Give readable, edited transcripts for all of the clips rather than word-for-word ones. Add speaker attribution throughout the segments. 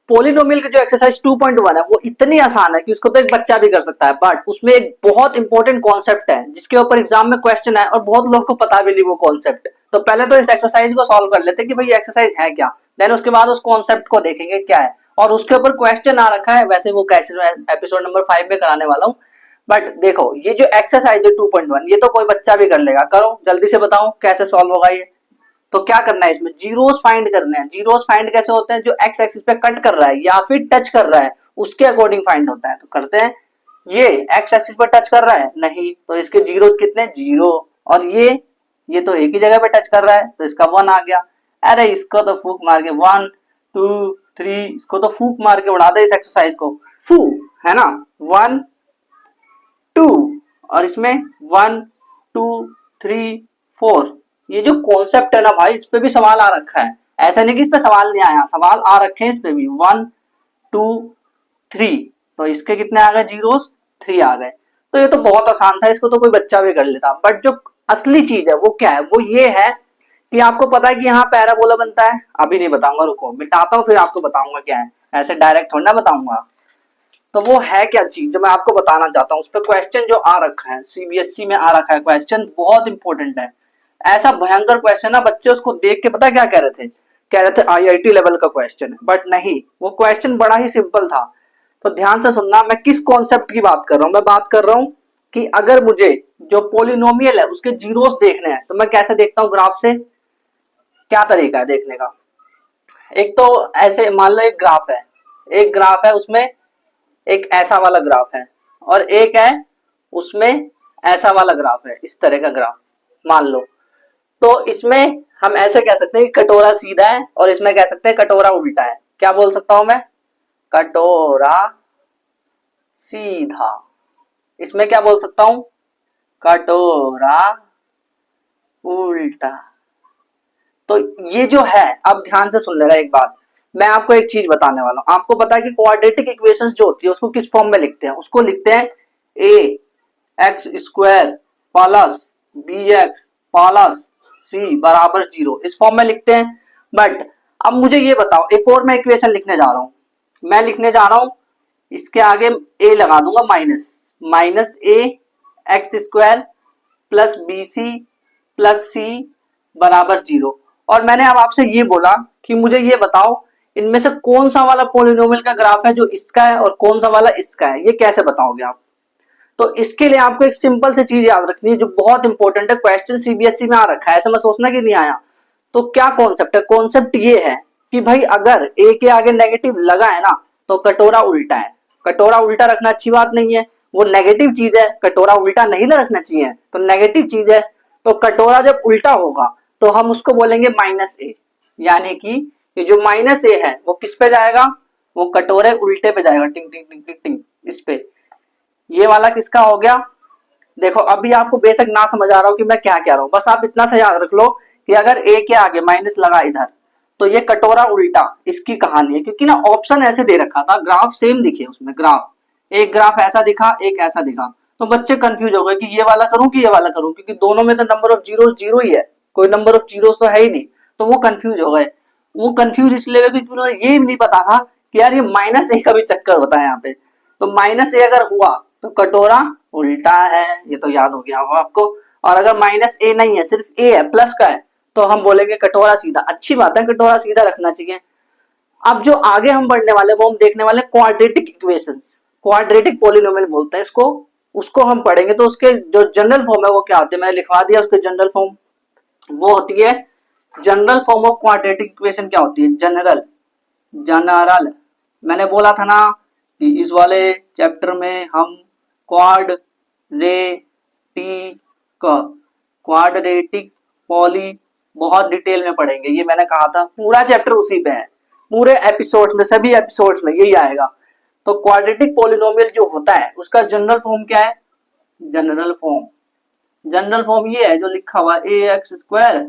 Speaker 1: Polynomial की जो exercise 2.1 है वो इतनी आसान है कि उसको तो एक बच्चा भी कर सकता है, बट उसमें एक बहुत इंपॉर्टेंट कॉन्सेप्ट है जिसके ऊपर एग्जाम में क्वेश्चन है और बहुत लोगों को पता भी नहीं वो कॉन्सेप्ट। तो पहले तो इस एक्सरसाइज को सॉल्व कर लेते हैं कि भाई एक्सरसाइज है क्या, देन उसके बाद उस कॉन्सेप्ट को देखेंगे क्या है, और उसके ऊपर क्वेश्चन आ रखा है। वैसे वो कैसे मैं एपिसोड नंबर 5 में कराने वाला हूँ, बट देखो ये जो एक्सरसाइज है 2.1 ये तो कोई बच्चा भी कर लेगा। करो जल्दी से बताओ कैसे सॉल्व होगा ये। तो क्या करना है, इसमें जीरोस फाइंड करने हैं। जीरोस फाइंड कैसे होते हैं, जो एक्स एक्सिस पे कट कर रहा है या फिर टच कर रहा है उसके अकॉर्डिंग फाइंड होता है। तो करते हैं, ये एक्स एक्सिस पे टच कर रहा है नहीं, तो इसके जीरो कितने, जीरो। और ये तो एक ही जगह पे टच कर रहा है तो इसका 1 आ गया। अरे इसको तो फूक मार के 1 2 3, इसको तो फूक मार के उड़ा दे इस एक्सरसाइज को, फू, है ना। 1 2, और इसमें 1 2 3 4। ये जो कॉन्सेप्ट है ना भाई, इस पे भी सवाल आ रखा है। ऐसा नहीं कि इस पे सवाल नहीं आया, सवाल आ रखे हैं इस पे भी। 1 2 3, तो इसके कितने आ गए जीरोस, 3 आ गए। तो ये तो बहुत आसान था, इसको तो कोई बच्चा भी कर लेता। बट जो असली चीज है वो क्या है, वो ये है कि आपको पता है कि यहाँ पैराबोला बनता है। अभी नहीं बताऊंगा, रुको मिटाता हूँ फिर आपको बताऊंगा क्या है, ऐसे डायरेक्ट थोड़ा ना बताऊंगा। तो वो है क्या चीज जो मैं आपको बताना चाहता हूँ। उस पर क्वेश्चन जो आ रखा है सीबीएसई में आ रखा है, क्वेश्चन बहुत इंपॉर्टेंट है। ऐसा भयंकर क्वेश्चन है, बच्चे उसको देख के पता क्या कह रहे थे, कह रहे थे आईआईटी लेवल का क्वेश्चन है, बट नहीं, वो क्वेश्चन बड़ा ही सिंपल था। तो ध्यान से सुनना, मैं किस कॉन्सेप्ट की बात कर रहा हूँ। मैं बात कर रहा हूँ कि अगर मुझे जो पोलिनोमियल है उसके जीरोस देखने हैं तो मैं कैसे देखता हूँ ग्राफ से। क्या तरीका है देखने का, एक तो ऐसे मान लो एक ग्राफ है उसमें एक ऐसा वाला ग्राफ है, और एक है उसमें ऐसा वाला ग्राफ है, इस तरह का ग्राफ मान लो। तो इसमें हम ऐसे कह सकते हैं कि कटोरा सीधा है, और इसमें कह सकते हैं कटोरा उल्टा है। क्या बोल सकता हूं मैं, कटोरा सीधा। इसमें क्या बोल सकता हूं, कटोरा उल्टा। तो ये जो है, अब ध्यान से सुन लेना एक बात, मैं आपको एक चीज बताने वाला हूं। आपको पता है कि क्वाड्रेटिक इक्वेशंस जो होती है उसको किस फॉर्म में लिखते हैं, उसको लिखते हैं a x square plus b x plus c बराबर 0, इस फॉर्म में लिखते हैं। बट अब मुझे ये बताओ, एक और मैं इक्वेशन लिखने जा रहा हूं। मैं लिखने जा रहा हूं, इसके आगे ए लगा दूंगा minus, minus a x square plus b c plus c बराबर 0। और मैंने अब आपसे ये बोला कि मुझे ये बताओ इनमें से कौन सा वाला पोलिनोमियल का ग्राफ है जो इसका है और कौन सा वाला इसका है, ये कैसे बताओगे आप। तो इसके लिए आपको एक सिंपल सी चीज याद रखनी है जो बहुत इंपॉर्टेंट है, क्वेश्चन सीबीएसई में आ रखा है, ऐसा मैं सोचना कि नहीं आया। तो क्या कॉन्सेप्ट है, कॉन्सेप्ट ये है कि भाई अगर ए के आगे नेगेटिव लगा है ना तो कटोरा उल्टा है। कटोरा उल्टा रखना अच्छी बात नहीं है, वो नेगेटिव चीज है, कटोरा उल्टा नहीं ना रखना चाहिए, तो नेगेटिव चीज है। तो कटोरा जब उल्टा होगा तो हम उसको बोलेंगे माइनस ए, यानी कि ये जो माइनस ए है वो किस पे जाएगा, वो कटोरे उल्टे पे जाएगा, टिंग टिंग टिंग टिंग टिंग इस पे। ये वाला किसका हो गया। देखो अभी आपको बेशक ना समझ आ रहा हो कि मैं क्या कह रहा हूं, बस आप इतना सा याद रख लो कि अगर ए के आगे माइनस लगा इधर तो ये कटोरा उल्टा, इसकी कहानी है। क्योंकि ना ऑप्शन ऐसे दे रखा था, ग्राफ सेम दिखे उसमें, ग्राफ एक ग्राफ ऐसा दिखा एक ऐसा दिखा, तो बच्चे कंफ्यूज हो गए कि ये वाला करूं कि ये वाला करूं, क्योंकि दोनों में तो नंबर ऑफ जीरो जीरो ही है, कोई नंबर ऑफ जीरो तो है ही नहीं। तो वो कंफ्यूज हो गए। वो कंफ्यूज इसलिए हुए क्योंकि उन्हें ये नहीं पता था कि यार ये माइनस ए का भी चक्कर होता है यहाँ पे। तो माइनस ए अगर हुआ तो कटोरा उल्टा है, ये तो याद हो गया होगा आपको। और अगर माइनस ए नहीं है, सिर्फ ए है, प्लस का है, तो हम बोलेंगे कटोरा सीधा। अच्छी बात है, कटोरा सीधा रखना चाहिए। अब जो आगे हम बढ़ने वाले वो हम देखने वाले क्वाड्रेटिक इक्वेशंस, क्वाड्रेटिक पॉलिनोमियल बोलते हैं इसको, उसको हम पढ़ेंगे। तो उसके जो जनरल फॉर्म है वो क्या होती है, मैंने लिखवा दिया उसके जनरल फॉर्म। वो होती है general form of quadratic equation, क्या होती है, जनरल। जनरल मैंने बोला था ना कि इस वाले चैप्टर में हम क्वाड्रेटिक पॉली बहुत डिटेल में पढ़ेंगे, ये मैंने कहा था। पूरा चैप्टर उसी पे है, पूरे एपिसोड्स में, सभी एपिसोड्स में यही आएगा। तो क्वाड्रेटिक पॉलिनोमियल जो होता है उसका जनरल फॉर्म क्या है, जनरल फॉर्म, जनरल फॉर्म ये है जो लिखा हुआ a x square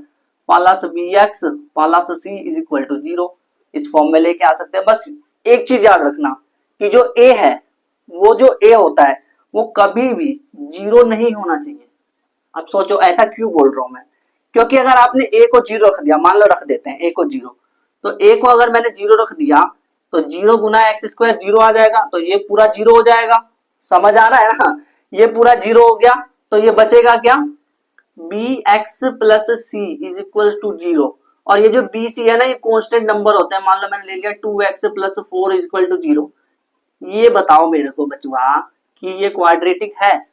Speaker 1: plus b x plus C is equal to 0, इस फॉर्म में लेके आ सकते हैं। बस एक चीज याद रखना कि जो ए है, वो जो ए होता है वो कभी भी 0 नहीं होना चाहिए। अब सोचो ऐसा क्यों बोल रहा हूं मैं, क्योंकि अगर आपने ए को 0 रख दिया, मान लो रख देते हैं ए को 0, तो ए को अगर मैंने 0 रख दिया तो 0 गुना एक्स स्क्वायर 0 आ जाएगा, तो ये पूरा 0 हो जाएगा। समझ आ रहा है ना, ये पूरा 0 हो गया, तो ये बचेगा क्या, B x plus C is equal to 0। और ये जो बी सी है ना, ये कांस्टेंट नंबर होते हैं। मान लो मैंने ले लिया 2x plus 4 is equal to 0। ये बताओ मेरे को बचवा कि ये क्वाड्रेटिक है?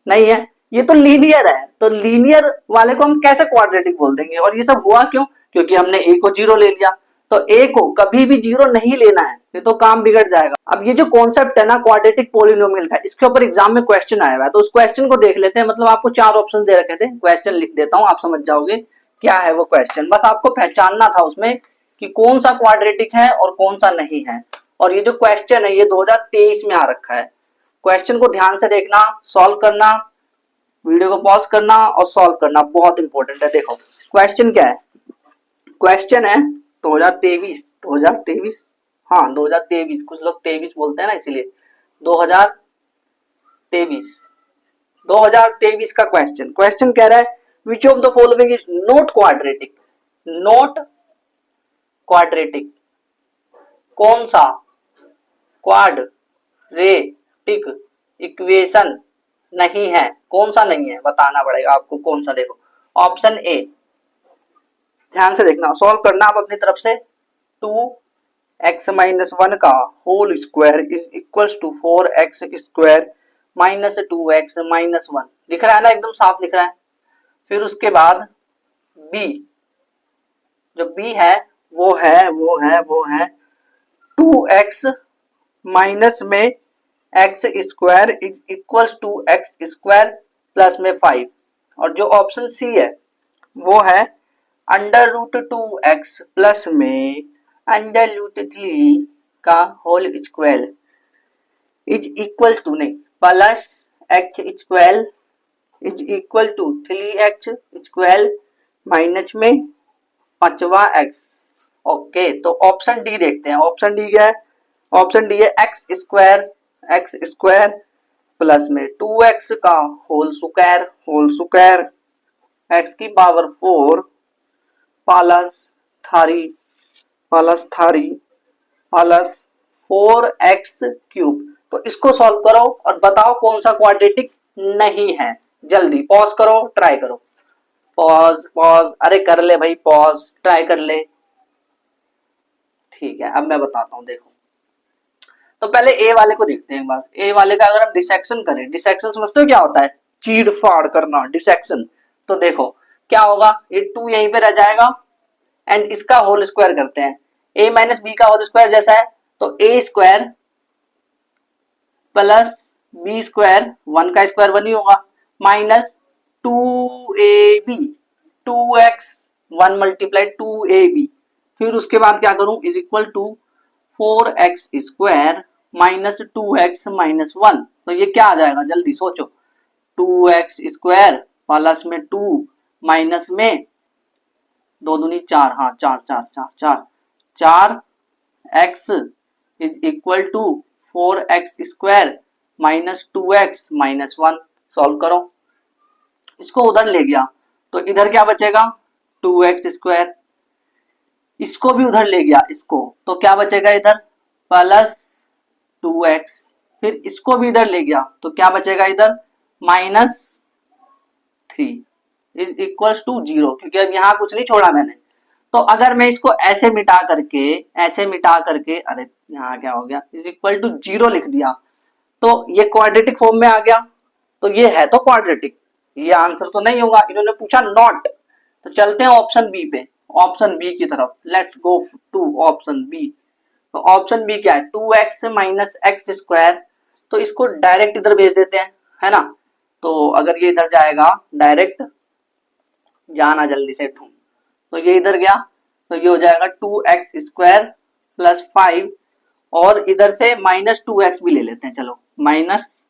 Speaker 1: नहीं है, ये तो लीनियर है। तो लीनियर वाले को हम कैसे क्वाड्रेटिक बोल देंगे? और ये सब हुआ क्यों? क्योंकि हमने ए को 0 ले लिया। तो ए को कभी भी 0 नहीं लेना है, ये तो काम बिगड़ जाएगा। अब ये जो कॉन्सेप्ट है ना क्वाड्रेटिक पॉलिनोमियल का, इसके ऊपर एग्जाम में क्वेश्चन आया हुआ है, तो उस क्वेश्चन को देख लेते हैं। मतलब आपको 4 ऑप्शन दे रखे थे, क्वेश्चन लिख देता हूं, आप समझ जाओगे क्या है वो क्वेश्चन। बस आपको पहचानना था उसमें कि कौन सा क्वाड्रेटिक है और कौन सा नहीं है। और ये जो क्वेश्चन है ये 2023 में आ रखा है। क्वेश्चन को ध्यान से देखना, सॉल्व करना, वीडियो को पॉज करना और सॉल्व करना बहुत इंपॉर्टेंट है। देखो क्वेश्चन क्या है, क्वेश्चन है 2023, हाँ 2023, कुछ लोग 23 बोलते हैं ना इसीलिए 2023 का क्वेश्चन कह रहा है which of the following is not quadratic. Not quadratic, कौन सा क्वाड्रेटिक इक्वेशन नहीं है, कौन सा नहीं है बताना पड़ेगा आपको कौन सा। देखो ऑप्शन ए, ध्यान से देखना, सॉल्व करना आप अपनी तरफ से। 2x माइनस 1 का whole square is equal to 4x square minus 2x minus 1, दिख रहा है ना, एकदम साफ दिख रहा है। फिर उसके बाद बी, जो बी है वो है 2x माइनस में x square is equal to x square plus में 5। और जो ऑप्शन सी है वो है अंडर रूट 2x प्लस में अंडर रूट 3 का whole square is equal to, नहीं, plus x square is equal to 3x square minus में 5वां x। ओके, तो ऑप्शन डी देखते हैं। ऑप्शन डी क्या है? ऑप्शन डी है एक्स स्क्वायर प्लस में 2x का होल स्क्वायर x की पावर 4 प्लस 4x क्यूब। तो इसको सॉल्व करो और बताओ कौन सा क्वाड्रेटिक नहीं है। जल्दी पॉज करो, ट्राई करो। पॉज, अरे कर ले भाई पॉज, ट्राई कर ले। ठीक है, अब मैं बताता हूं। देखो तो पहले ए वाले को देखते हैं एक बार। ए वाले का अगर हम डिसेक्शन करें, डिसेक्शन समझते हो क्या होता है? चीड़ फाड़ करना, डिसेक्शन। तो देखो क्या होगा, ये 2 यहीं पे रह जाएगा एंड इसका होल स्क्वायर करते हैं। a माइनस बी का होल स्क्वायर जैसा है, तो a square plus B square, 1 का स्क्वायर 1 ही होगा, minus 2ab, 2x 1 multiply 2ab। फिर उसके बाद क्या करूं, is equal to 4x square minus 2x minus 1। तो ये क्या आ जाएगा, जल्दी सोचो। 2x स्क्वायर प्लस में 2 माइनस में 2 दूनी 4, हाँ 4x is equal to 4x square minus 2x minus 1। Solve करो, इसको उधर ले गया तो इधर क्या बचेगा, 2x स्क्वायर। इसको भी उधर ले गया इसको, तो क्या बचेगा इधर, प्लस 2x। फिर इसको भी इधर ले गया तो क्या बचेगा इधर, माइनस 3 इज इक्वल टू 0, क्योंकि अब यहां कुछ नहीं छोड़ा मैंने। तो अगर मैं इसको ऐसे मिटा करके अरे यहाँ क्या हो गया, इज इक्वल टू 0 लिख दिया, तो ये क्वाड्रेटिक फॉर्म में आ गया। तो ये है तो क्वाड्रेटिक, ये आंसर तो नहीं होगा। इन्होंने पूछा नॉट, तो चलते हैं ऑप्शन बी पे, ऑप्शन बी की तरफ। Let's go to option B. तो ऑप्शन बी क्या है, 2x माइनस एक्स स्क्वायर। तो इसको डायरेक्ट इधर भेज देते हैं, है ना। तो अगर ये इधर जाएगा डायरेक्ट, जाना जल्दी से ढूंढ, तो ये इधर गया तो ये हो जाएगा 2x स्क्वायर प्लस 5, और इधर से माइनस 2x भी ले लेते हैं, चलो minus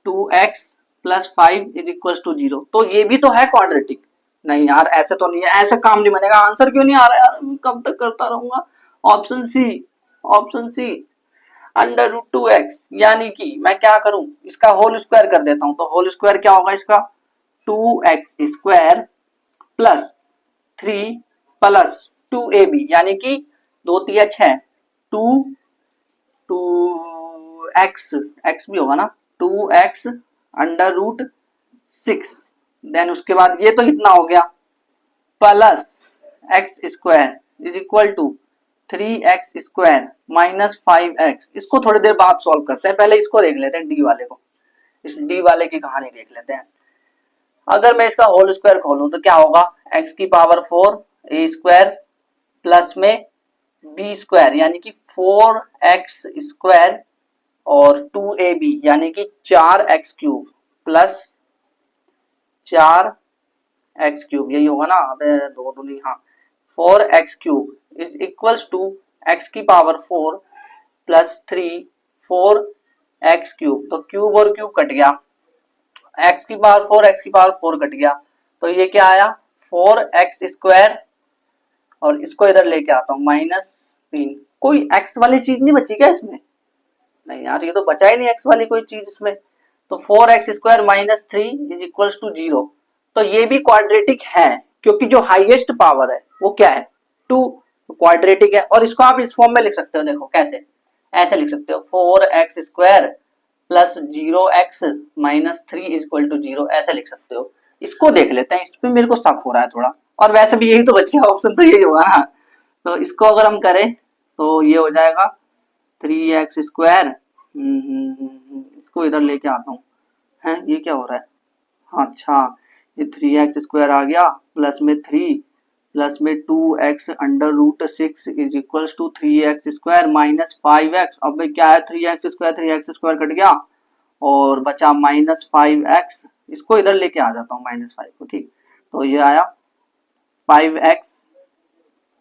Speaker 1: 2x plus 5 is equal to 0। तो ये भी तो है क्वाड्रेटिक। नहीं यार ऐसे तो नहीं है, ऐसे काम नहीं बनेगा। आंसर क्यों नहीं आ रहा यार, मैं कब तक करता रहूंगा। Option C under root 2x, यानी कि मैं क्या करूं, इसका होल स्क्वायर कर देता हूं। तो होल स्क्वायर क्या होगा इसका, 2x square plus 3 plus 2ab, यानी कि 2 3 6, टू टू एक्स, एक्स भी होगा ना, 2x अंडर रूट 6, देन उसके बाद ये तो इतना हो गया, plus x square is equal to 3x square minus 5x। इसको थोड़ी देर बाद सॉल्व करते हैं, पहले इसको देख लेते हैं, डी वाले को, इस डी वाले की कहानी देख लेते हैं। अगर मैं इसका होल स्क्वायर खोलूं तो क्या होगा, x की पावर 4 a स्क्वायर प्लस में b स्क्वायर यानी कि 4x स्क्वायर और 2ab यानी कि 4x cube plus 4x cube, यही होगा ना, अबे दो दूनी, हाँ 4x cube is equals to x की पावर 4 प्लस 3 4x क्यूब, तो क्यूब और क्यूब कट गया, x की पावर 4 x की पावर 4 कट गया, तो ये क्या आया 4x स्क्वायर, और इसको इधर लेके आता हूँ -3। कोई x वाली चीज नहीं बची क्या इसमें, नहीं यार ये तो बचा ही नहीं x वाली कोई चीज इसमें, तो 4x square minus 3 is equals to 0। तो ये भी क्वाड्रेटिक है क्योंकि जो हाईएस्ट पावर है वो क्या है 2, क्वाड्रेटिक है। और इसको आप इस फॉर्म में लिख सकते हो, देखो कैसे, ऐसे लिख सकते हो 4x square plus 0x minus 3 is equal to 0, ऐसे लिख सकते हो। इसको देख लेते हैं, इस पे मेरे को शक हो रहा है थोड़ा, और वैसे भी यही तो बच गया ऑप्शन, तो यही होगा ना। तो इसको अगर हम करें तो ये हो जाएगा 3x स्क्वायर, इसको इधर लेके आता हूँ, है ये क्या हो रहा है, हाँ अच्छा ये 3x स्क्वायर आ गया प्लस में 3 प्लस में 2x under root 6 is equals to 3x square minus 5x। अब क्या है 3x स्क्वायर कट गया और बचा -5x, इसको इधर लेके आ जाता हूँ -5 को, ठीक, तो ये आया 5x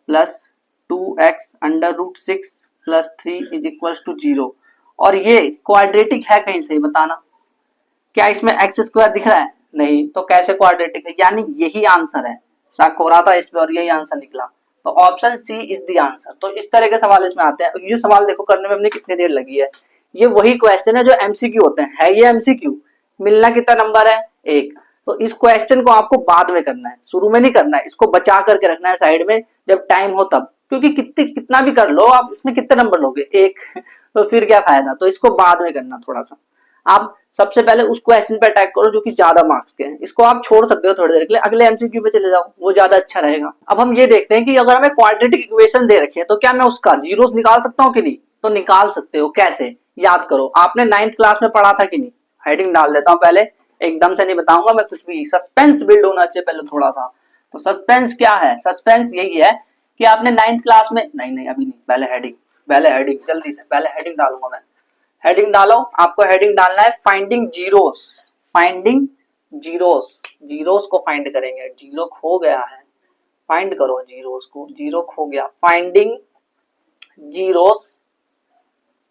Speaker 1: plus 2x under root 6 plus 3 is equals to 0। और ये क्वाड्रेटिक है कहीं से बताना, क्या इसमें एक्स स्क्वायर दिख रहा है, नहीं, तो कैसे क्वाड्रेटिक है, यानी यही आंसर है, शक हो रहा था इसमें और यही आंसर निकला, तो option C is the answer. तो इस तरह के सवाल इसमें आते हैं। ये सवाल देखो करने में हमने कितनी देर लगी है, ये वही क्वेश्चन है जो एमसीक्यू होते हैं, है ये एमसीक्यू, मिलना कितना नंबर है 1। तो इस क्वेश्चन को आपको बाद में करना है, शुरू में नहीं करना है, इसको बचा करके रखना है साइड में, जब टाइम हो तब, क्योंकि कितना भी कर लो आप, इसमें कितने नंबर लोगे 1 तो फिर क्या फायदा, तो इसको बाद में करना थोड़ा सा। आप सबसे पहले उस क्वेश्चन पे अटैक करो जो कि ज्यादा मार्क्स के हैं, इसको आप छोड़ सकते हो थोड़ी देर के लिए, अगले एमसीक्यू पे चले जाओ, वो ज्यादा अच्छा रहेगा। अब हम ये देखते हैं कि अगर हमें क्वाड्रेटिक इक्वेशन दे रखी है तो क्या मैं उसका जीरोस निकाल सकता हूँ कि नहीं, तो निकाल सकते हो। कैसे, याद करो, आपने 9th क्लास में पढ़ा था कि नहीं, हेडिंग डाल देता हूँ पहले, एकदम से नहीं बताऊंगा मैं कुछ भी, सस्पेंस बिल्ड होना चाहिए पहले थोड़ा सा। तो सस्पेंस क्या है, सस्पेंस यही है कि आपने 9th क्लास में, नहीं अभी नहीं, पहले हेडिंग जल्दी से, पहले हेडिंग डालूंगा मैं, हेडिंग डालो, आपको हेडिंग डालना है finding zeros, finding zeros, zeros को फाइंड करेंगे, जीरो खो गया है, फाइंड करो जीरोस को, जीरो खो गया, फाइंडिंग जीरोस।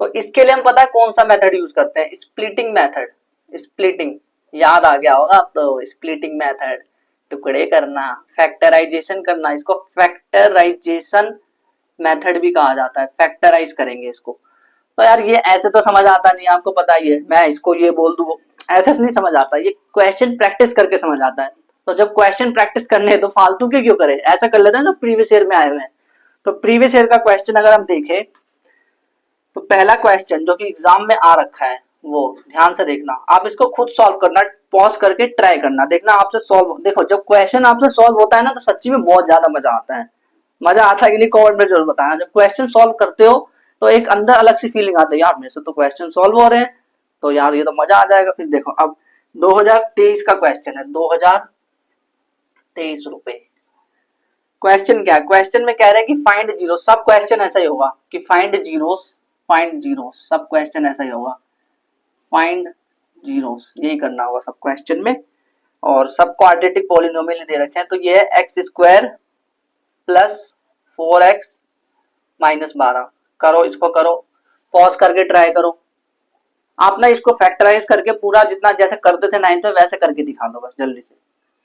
Speaker 1: तो इसके लिए हम पता है कौन सा मेथड यूज करते हैं, स्प्लिटिंग मेथड, स्प्लिटिंग याद आ गया होगा अब तो, स्प्लिटिंग मेथड, टुकड़े करना, फैक्टराइजेशन करना, इसको फैक्टराइजेशन मेथड भी कहा जाता है, फैक्टराइज करेंगे इसको। तो यार ये ऐसे तो समझ आता नहीं, आपको पता ही है, मैं इसको ये बोल दूं ऐसे नहीं समझ आता, ये क्वेश्चन प्रैक्टिस करके समझ आता है। तो जब क्वेश्चन प्रैक्टिस करने हैं तो फालतू के क्यों करें, ऐसा कर लेते हैं जो प्रीवियस ईयर में आए हुए हैं। तो प्रीवियस ईयर का क्वेश्चन अगर हम देखें तो पहला क्वेश्चन जो कि एग्जाम में आ रखा है वो ध्यान से देखना, आप इसको खुद सॉल्व करना, पॉज करके ट्राई करना, देखना आपसे सॉल्व, देखो जब क्वेश्चन आपसे सॉल्व होता है ना तो सच्ची में बहुत ज्यादा मजा आता है, मजा आता है कि नहीं कमेंट में जरूर बताना। जब क्वेश्चन सॉल्व करते हो तो एक अंदर अलग सी फीलिंग आती है, यार मेरे से तो क्वेश्चन सॉल्व हो रहे हैं, तो यार ये तो मजा आ जाएगा। फिर देखो अब 2023 का क्वेश्चन है, 2023 रुपए, क्वेश्चन क्या है, क्वेश्चन में कह रहे हैं कि फाइंड जीरो, सब क्वेश्चन ऐसा ही होगा कि फाइंड जीरोस, फाइंड जीरोस, सब क्वेश्चन ऐसा ही होगा, फाइंड जीरोस, यही करना होगा सब क्वेश्चन में। और सब क्वाड्रेटिक पॉलिनोमियल दे रखे हैं, तो ये है x square plus 4x minus 12, करो इसको, करो पॉज करके ट्राई करो, आप ना इसको फैक्टराइज करके पूरा जितना जैसे करते थे 9th में वैसे करके दिखा दो, बस जल्दी से,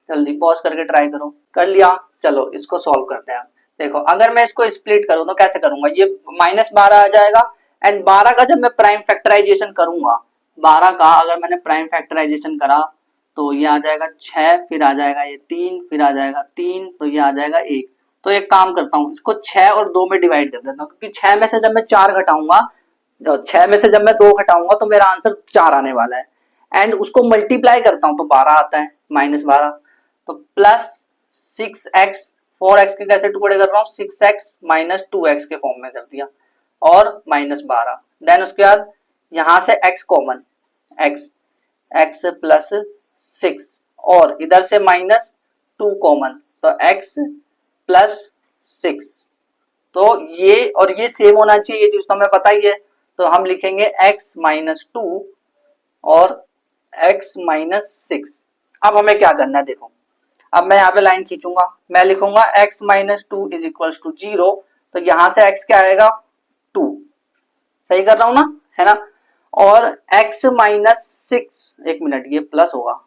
Speaker 1: जल्दी पॉज करके ट्राई करो, कर लिया, चलो इसको सॉल्व करते हैं। देखो अगर मैं इसको स्प्लिट करूं तो कैसे करूंगा, ये -12 आ जाएगा, एंड 12 का जब मैं प्राइम फैक्टराइजेशन करूंगा, 12 का अगर मैंने प्राइम फैक्टराइजेशन करा तो ये आ जाएगा 6, फिर आ जाएगा ये 3, फिर आ जाएगा 3, तो ये आ जाएगा 1, तो एक काम करता हूँ, इसको 6 और 2 में डिवाइड कर देता हूँ, क्योंकि 6 में से जब मैं 4 घटाऊंगा, 6 में से जब मैं 2 घटाऊंगा तो मेरा आंसर 4 आने वाला है। एंड उसको मल्टीप्लाई करता हूँ तो 12 आता है, -12। तो प्लस 6x, 4x के कैसे टुकड़े कर रहा हूँ, 6x माइनस 2x के फॉर्म में कर दिया, और -12। देन उसके बाद यहां से x कॉमन, x प्लस 6, और इधर से -2 कॉमन, तो x प्लस 6। तो ये और ये सेम होना चाहिए, ये चीज तो हमें पता ही है। तो हम लिखेंगे x माइनस 2 और x माइनस 6। अब हमें क्या करना है, देखो अब मैं यहाँ पे लाइन खींचूंगा, मैं लिखूंगा x minus 2 is equal to 0। तो यहां से x क्या आएगा, 2। सही कर रहा हूं ना, है ना। और x माइनस 6, एक मिनट, ये प्लस होगा,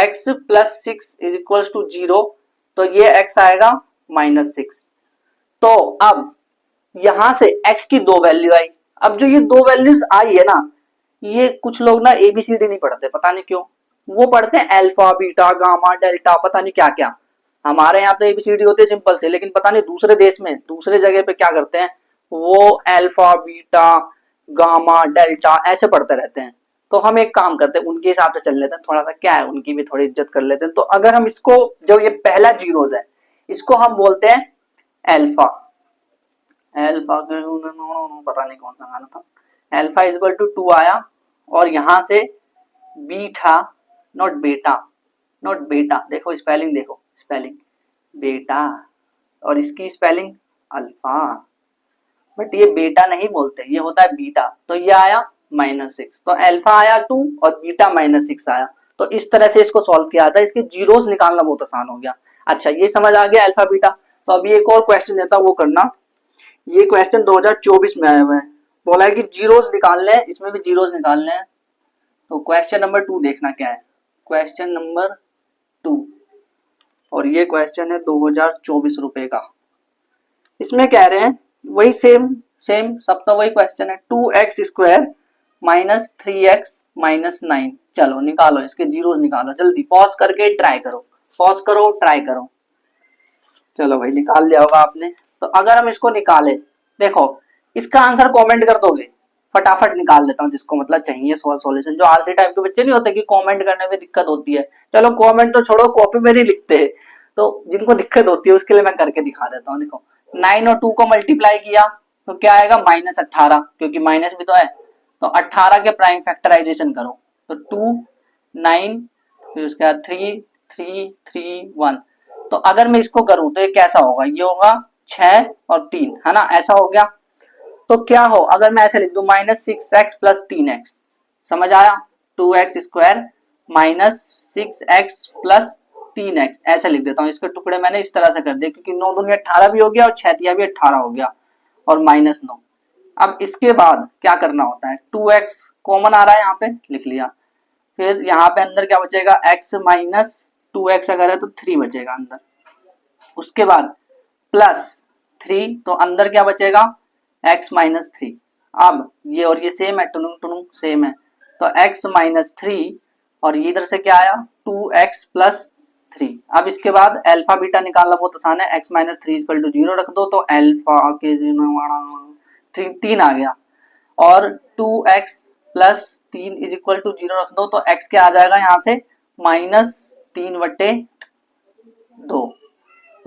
Speaker 1: x plus 6 is equal to 0। तो ये x आएगा -6। तो अब यहां से x की 2 वैल्यू आई। अब जो ये 2 वैल्यूज आई है ना, ये कुछ लोग ना ABCD नहीं पढ़ते, पता नहीं क्यों। वो पढ़ते हैं अल्फा, बीटा, गामा, डेल्टा, पता नहीं क्या क्या। हमारे यहाँ तो ABCD होते हैं सिंपल से, लेकिन पता नहीं दूसरे देश में, दूसरे जगह पे क्या करते हैं, वो अल्फा, बीटा, गामा, डेल्टा ऐसे पढ़ते रहते हैं। तो हम एक काम करते हैं, उनके हिसाब से चल लेते हैं, थोड़ा सा क्या है, उनकी भी थोड़ी इज्जत कर लेते हैं। तो अगर हम इसको, जो ये पहला जीरोज है, इसको हम बोलते हैं अल्फा। अल्फा पता नहीं कौन सा गाना था, अल्फा इज इक्वल टू 2 आया, और यहां से बीटा, नॉट बेटा, नॉट बेटा, देखो स्पेलिंग, देखो स्पेलिंग बेटा, और इसकी स्पेलिंग अल्फा। बट ये बेटा नहीं बोलते, ये होता है बीटा। तो ये आया -6, तो अल्फा आया 2 और बीटा -6 आया। तो इस तरह से इसको सॉल्व किया था, इसके जीरोस निकालना बहुत आसान हो गया। अच्छा, ये समझ आ गया अल्फा बीटा। तो अभी एक और क्वेश्चन देता हूं, वो करना। ये क्वेश्चन 2024 में आया हुआ है, बोला है कि जीरोस निकालने हैं, इसमें भी जीरोस निकालने हैं। तो क्वेश्चन नंबर 2 देखना क्या है, क्वेश्चन नंबर 2, और ये क्वेश्चन है 2024 रुपए का। इसमें कह रहे हैं वही सेम सेम सब, तो वही क्वेश्चन है, 2x square minus 3x minus 9। चलो निकालो, इसके जीरोस निकालो जल्दी, पॉज करके ट्राई करो, पॉज करो ट्राई करो। चलो भाई, निकाल लिया होगा आपने। तो अगर हम इसको निकाले, देखो इसका आंसर कमेंट कर दोगे, फटाफट निकाल देता हूँ, जिसको मतलब चाहिए सॉल्यूशन। जो आलसी टाइप के बच्चे नहीं होते कि कमेंट करने में दिक्कत होती है, चलो कमेंट तो छोड़ो, कॉपी में नहीं लिखते हैं, तो जिनको दिक्कत होती है उसके लिए मैं करके दिखा देता हूँ। देखो 9 और 2 को मल्टीप्लाई किया तो क्या आएगा, -18, क्योंकि माइनस भी तो है। तो 18 के प्राइम फैक्टराइजेशन करो, तो 2 9, फिर उसके बाद 3 3 3 1। तो अगर मैं इसको करूं तो ये कैसा होगा, ये होगा 6 और 3, है ना, ऐसा हो गया। तो क्या हो, अगर मैं ऐसे लिख दूं -6x प्लस 3x, समझ आया, 2x square -6x plus 3x, ऐसे लिख देता हूँ। इसके टुकड़े मैंने इस तरह से कर दिए, क्योंकि 9 दूनी 18 भी हो गया, और 6 तिया भी 18 हो गया, और -9। अब इसके बाद क्या करना होता है, 2x कॉमन आ रहा है यहाँ पे, लिख लिया। फिर यहाँ पे अंदर क्या बचेगा, x माइनस 2x अगर है तो 3 बचेगा अंदर। उसके बाद प्लस 3, तो अंदर क्या बचेगा, x माइनस 3। अब ये और ये सेम है, टुनुंग टुनुंग सेम है, तो x माइनस 3, और ये इधर से क्या आया, 2x प्लस 3। अब इसके बाद अल्फा बीटा निकालना बहुत आसान है, x माइनस 3 इक्वल टू 0 रख दो, तो अल्फा के 3 आ गया, और 2x plus 3 is equal to 0 रख दो, तो x क्या आ जाएगा यहाँ से, -3/2।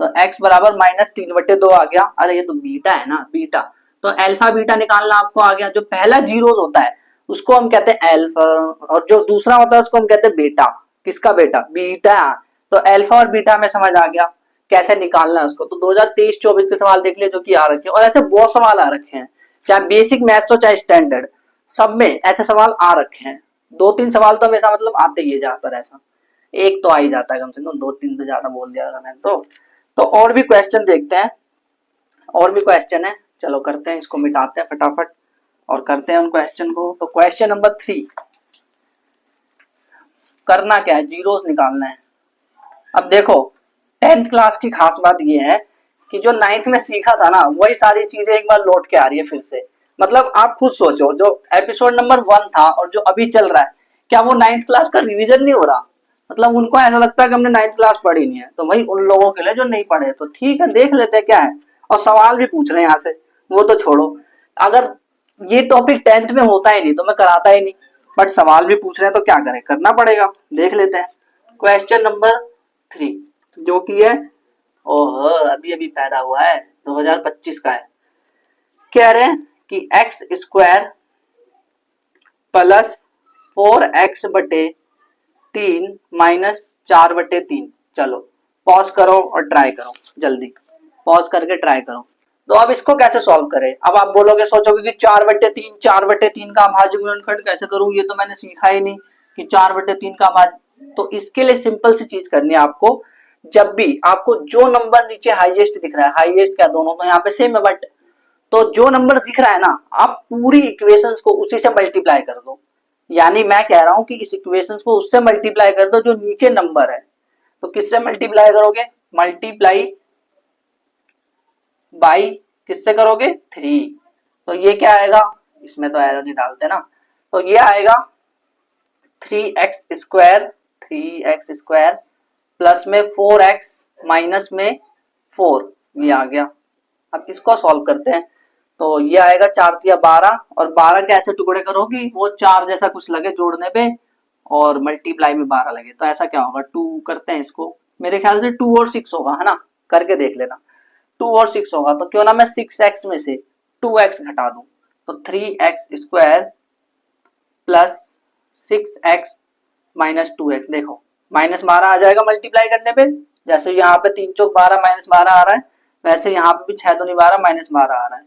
Speaker 1: तो x बराबर -3/2 आ गया। अरे ये तो बीटा है ना, बीटा। तो अल्फा बीटा निकालना आपको आ गया। जो पहला जीरोस होता है उसको हम कहते हैं अल्फा, और जो दूसरा होता है उसको हम कहते हैं बीटा। किसका बेटा, बीटा। तो अल्फा और बीटा में समझ आ गया कैसे निकालना है उसको। तो 2023-24 के सवाल देख लिए जो कि आ रखे हैं, और ऐसे बहुत सवाल आ रखे हैं, चाहे बेसिक मैथ्स हो चाहे स्टैंडर्ड, सब में ऐसे सवाल आ रखे हैं। 2-3 सवाल तो हमेशा मतलब आते ही है ज्यादातर, ऐसा एक तो आ ही जाता है कम से कम, 2-3 तो ज्यादा बोल दिया मैंने तो और भी क्वेश्चन देखते हैं, और भी क्वेश्चन है, चलो करते हैं, इसको मिटाते हैं फटाफट और करते हैं उन क्वेश्चन को। तो क्वेश्चन नंबर 3 करना क्या है, जीरोस निकालना है। अब देखो 10th क्लास की खास बात यह है कि जो 9th में सीखा था ना, वही सारी चीजें एक बार लौट के आ रही है फिर से। मतलब आप खुद सोचो, जो एपिसोड नंबर 1 था और जो अभी चल रहा है, क्या वो 9th क्लास का रिवीजन नहीं हो रहा? मतलब उनको ऐसा लगता है कि हमने 9th क्लास पढ़ी नहीं है। तो भाई उन लोगों के लिए जो नहीं पढ़े तो ठीक है, देख लेते हैं क्या है। और सवाल भी पूछ रहे हैं यहाँ से, वो तो छोड़ो। अगर ये टॉपिक 10th में होता ही नहीं तो मैं कराता ही नहीं, बट सवाल भी पूछ रहे हैं तो क्या करें, करना पड़ेगा। देख लेते हैं क्वेश्चन नंबर 3, जो कि है, ओह अभी अभी पैदा हुआ है, 2025 का है। कह रहे हैं कि एक्स स्क्वायर प्लस 4x बटे 3 माइनस 4/3। चलो पॉज करो और ट्राई करो, जल्दी पॉज करके ट्राई करो। तो अब इसको कैसे सॉल्व करें। अब आप बोलोगे, सोचोगे कि 4/3 का अभाज्य गुणनखंड कैसे करूं, ये तो मैंने सीखा ही नहीं कि 4/3 का अभाज्य। तो इसके लिए सिंपल सी चीज करनी है आपको। जब भी आपको जो नंबर नीचे हाईएस्ट दिख रहा है, हाईएस्ट क्या, दोनों तो यहाँ पे सेम है, बट तो जो नंबर दिख रहा है ना, आप पूरी इक्वेशंस को उसी से मल्टीप्लाई कर दो। यानी मैं कह रहा हूं कि इस इक्वेशंस को उससे मल्टीप्लाई कर दो जो नीचे नंबर है। तो किससे मल्टीप्लाई करोगे, मल्टीप्लाई बाई किससे करोगे, 3। तो ये क्या आएगा, इसमें तो एरो नहीं डालते ना, तो ये आएगा 3x स्क्वायर प्लस में 4x माइनस में 4, ये आ गया। अब इसको सॉल्व करते हैं। तो ये आएगा 4 तिया 12, और 12 के ऐसे टुकड़े करोगी वो 4 जैसा कुछ लगे जोड़ने पे, और मल्टीप्लाई में 12 लगे, तो ऐसा क्या होगा, 2 करते हैं इसको। मेरे ख्याल से 2 और 6 होगा, है ना, करके देख लेना। 2 और 6 होगा, तो क्यों ना मैं 6x में से 2x घटा दूं, तो 3x square plus 6x minus 2x। देखो माइनस 12 आ जाएगा मल्टीप्लाई करने पे, जैसे यहाँ पे 3 चौक 12 माइनस 12 आ रहा है, वैसे यहाँ पे भी 6 दूनी 12 माइनस 12 आ रहा है।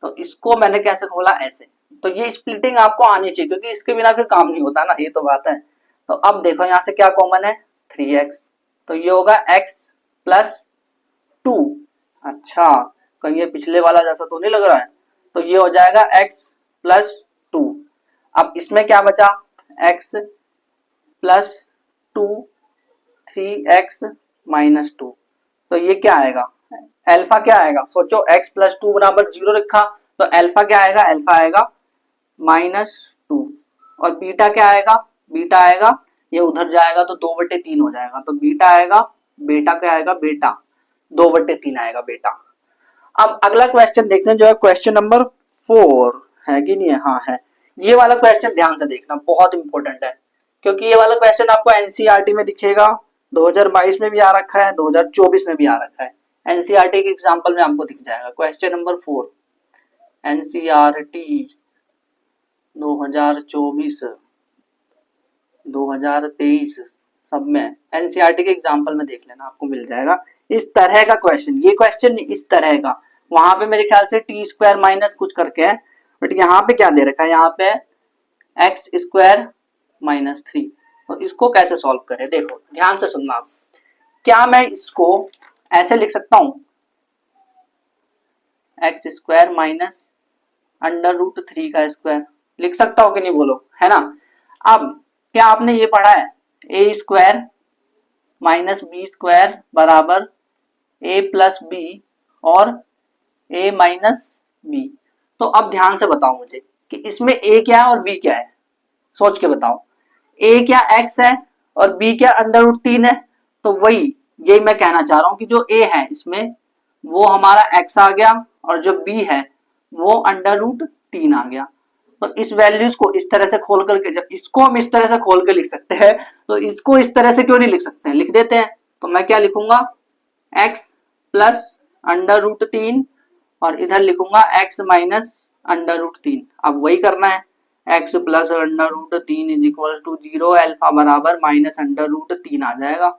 Speaker 1: तो इसको मैंने कैसे खोला, ऐसे। तो ये स्प्लिटिंग आपको आनी चाहिए, क्योंकि इसके बिना फिर काम नहीं होता ना, ये तो बात है। तो अब देखो यहाँ से क्या कॉमन है, 3x, तो ये होगा x प्लस 2। अच्छा, कहीं ये पिछले वाला जैसा तो नहीं लग रहा है, तो ये हो जाएगा x प्लस 2। अब इसमें क्या बचा, x प्लस 2, 3x माइनस 2। तो ये क्या आएगा, अल्फा क्या आएगा, सोचो x प्लस 2 बराबर 0 रखा, तो अल्फा क्या आएगा, अल्फा आएगा -2। और बीटा क्या आएगा, बीटा आएगा, ये उधर जाएगा तो 2/3 हो जाएगा, तो बीटा आएगा, बेटा क्या आएगा, बेटा 2/3 आएगा बेटा। अब अगला क्वेश्चन देखते हैं, जो है क्वेश्चन नंबर 4, है कि नहीं है, हाँ है। ये वाला क्वेश्चन ध्यान से देखना, बहुत इंपॉर्टेंट है, क्योंकि ये वाला क्वेश्चन आपको एनसीईआरटी में दिखेगा, 2022 में भी आ रखा है, 2024 में भी आ रखा है। एनसीईआरटी के एग्जाम्पल में आपको दिख जाएगा। क्वेश्चन नंबर 4 एनसीईआरटी 2024 2023 सब में, एनसीईआरटी के एग्जाम्पल में देख लेना, आपको मिल जाएगा इस तरह का क्वेश्चन। ये क्वेश्चन नहीं, इस तरह का। वहां पे मेरे ख्याल से टी स्क्वायर माइनस कुछ करके है, बट यहाँ पे क्या दे रखा है, यहाँ पे एक्स स्क्वायर -3। तो इसको कैसे सॉल्व करें, देखो ध्यान से सुनना आप। क्या मैं इसको ऐसे लिख सकता हूं, एक्स स्क्वायर माइनस √3 का स्क्वायर, लिख सकता हूं कि नहीं, बोलो, है ना। अब क्या आपने ये पढ़ा है, ए स्क्वायर माइनस बी स्क्वायर बराबर ए प्लस बी और ए माइनस बी। तो अब ध्यान से बताओ मुझे कि इसमें ए क्या है और बी क्या है, सोच के बताओ। ए क्या x है और b क्या √3 है। तो वही, यही मैं कहना चाह रहा हूं कि जो a है इसमें वो हमारा x आ गया, और जो b है वो √3 आ गया। तो इस वैल्यूज को इस तरह से खोल करके, जब इसको हम इस तरह से खोल के लिख सकते हैं, तो इसको इस तरह से क्यों नहीं लिख सकते हैं, लिख देते हैं। तो मैं क्या लिखूंगा, x प्लस √3, और इधर लिखूंगा x माइनस √3। अब वही करना है, x plus √3 is equal to 0, alpha बराबर -√3 आ जाएगा।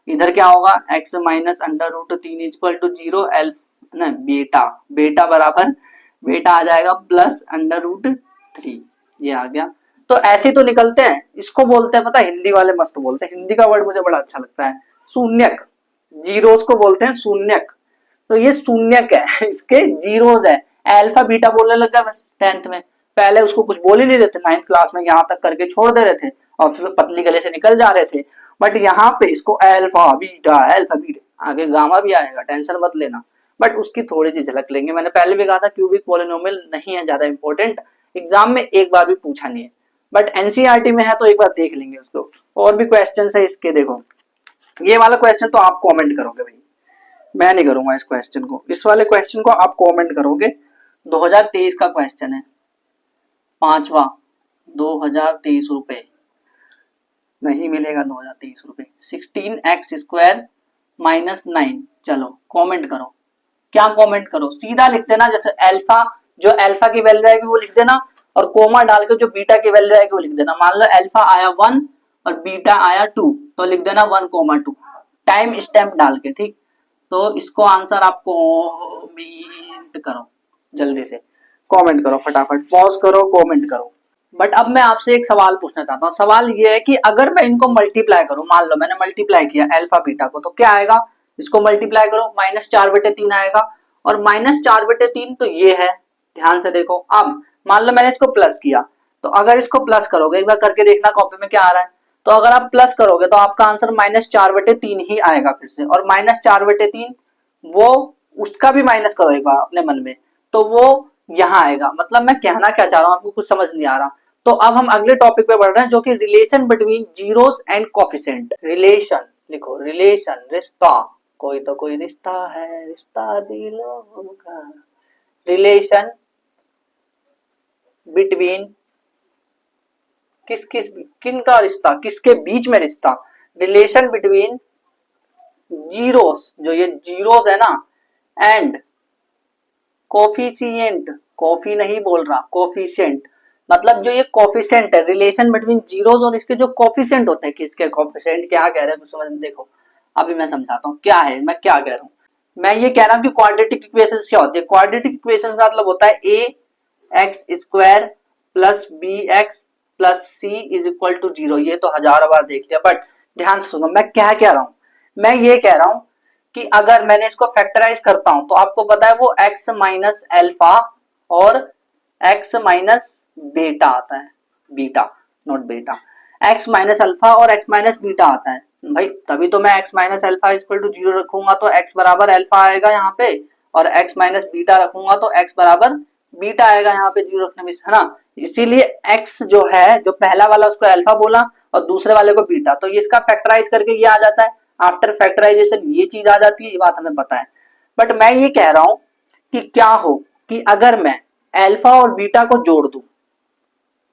Speaker 1: इधर क्या होगा, x minus √3 is equal to 0, alpha न बेटा, बेटा बराबर, बेटा आ जाएगा प्लस √3, ये आ गया। तो ऐसे तो निकलते हैं, इसको बोलते हैं, पता है हिंदी वाले मस्त बोलते हैं, हिंदी का वर्ड मुझे बड़ा अच्छा लगता है, शून्यक। जीरोस को बोलते हैं शून्यक। तो ये शून्यक है, इसके जीरोस है। अल्फा बीटा बोलने लग गया बस 10th में, पहले उसको कुछ बोल ही नहीं रहे थे, 9th क्लास में यहाँ तक करके छोड़ दे रहे थे और फिर पतली गले से निकल जा रहे थे। बट यहाँ पे इसको अल्फा बीटा, आगे गामा भी आएगा, टेंशन मत लेना, बट उसकी थोड़ी सी झलक लेंगे। मैंने पहले भी कहा था क्यूबिक पॉलिनोमियल नहीं है ज्यादा इंपॉर्टेंट, एग्जाम में एक बार भी पूछा नहीं है, बट एनसीईआरटी में है तो एक बार देख लेंगे उसको। और भी क्वेश्चन है इसके, देखो ये वाला क्वेश्चन तो आप कमेंट करोगे भाई, मैं नहीं करूंगा इस क्वेश्चन को, इस वाले क्वेश्चन को आप कमेंट करोगे। 2023 का क्वेश्चन है, पांचवा, 2023 रुपए नहीं मिलेगा, 2023 रुपए। 16x² -9, चलो कमेंट करो, क्या कमेंट करो, सीधा लिख देना, जैसे अल्फा, जो अल्फा की वैल्यू आएगी वो लिख देना, और कोमा डाल के जो बीटा की वैल्यू आएगी वो लिख देना। मान लो अल्फा आया 1 और बीटा आया 2, तो लिख देना 1,2 टाइम स्टैम्प डाल के, ठीक। तो इसको आंसर आप कमेंट करो, जल्दी से कमेंट करो, फटाफट पॉज करो, कमेंट करो। बट अब मैं आपसे एक सवाल पूछना चाहता हूँ, सवाल ये है कि अगर मैं इनको मल्टीप्लाई करूं, मान लो मैंने मल्टीप्लाई किया अल्फा बीटा को, तो क्या आएगा, इसको मल्टीप्लाई करो, -4/3 आएगा, और -4/3 तो ये है, ध्यान से देखो। अब मान लो मैंने इसको प्लस किया, तो अगर इसको प्लस करोगे, एक बार करके देखना कॉपी में क्या आ रहा है, तो अगर आप प्लस करोगे तो आपका आंसर -4/3 ही आएगा फिर से, और -4/3 वो उसका भी माइनस करो एक बार अपने मन में, तो वो यहाँ आएगा। मतलब मैं कहना क्या चाह रहा हूँ आपको कुछ समझ नहीं आ रहा। तो अब हम अगले टॉपिक पे बढ़ रहे हैं, जो कि relation between zeros and coefficient. Relation लिखो, रिलेशन, रिश्ता, कोई तो कोई रिश्ता है, रिश्ता दिलों का। रिलेशन बिटवीन किन का रिश्ता, किसके बीच में रिश्ता, रिलेशन बिटवीन जीरोस, जो ये जीरोस है ना, एंड कोफिशिएंट, कॉफी नहीं बोल रहा, कोफिशिएंट, मतलब जो ये कोफिशिएंट है, रिलेशन बिटवीन जीरोस और इसके जो कोफिशिएंट होते हैं, किसके कोफिशिएंट, क्या कह रहे हैं समझ में, देखो अभी मैं समझाता हूँ क्या है, मैं क्या कह रहा हूँ। मैं ये कह रहा हूँ कि क्वाड्रेटिक इक्वेशंस क्या होती है, क्वाड्रेटिक इक्वेशंस का मतलब होता है ax² plus bx plus c is equal to 0। ये तो हजारों बार देख लिया, बट ध्यान से सुनो मैं क्या कह रहा हूँ। मैं ये कह रहा हूँ कि अगर मैंने इसको फैक्टराइज करता हूं, तो आपको पता है वो x माइनस अल्फा और x माइनस बीटा आता है, बीटा नॉट बेटा, x माइनस अल्फा और x माइनस बीटा आता है भाई, तभी तो मैं x minus alpha equal to 0 रखूंगा तो x बराबर अल्फा आएगा यहाँ पे, और x माइनस बीटा रखूंगा तो x बराबर बीटा आएगा यहाँ पे 0 रखने में, है ना। इसीलिए x जो है, जो पहला वाला उसको अल्फा बोला और दूसरे वाले को बीटा, तो इसका फैक्टराइज करके ये आ जाता है, आफ्टर फैक्टराइजेशन ये चीज आ जाती है, ये बात हमें पता है। बट मैं ये कह रहा हूं कि क्या हो कि अगर मैं अल्फा और बीटा को जोड़ दूं,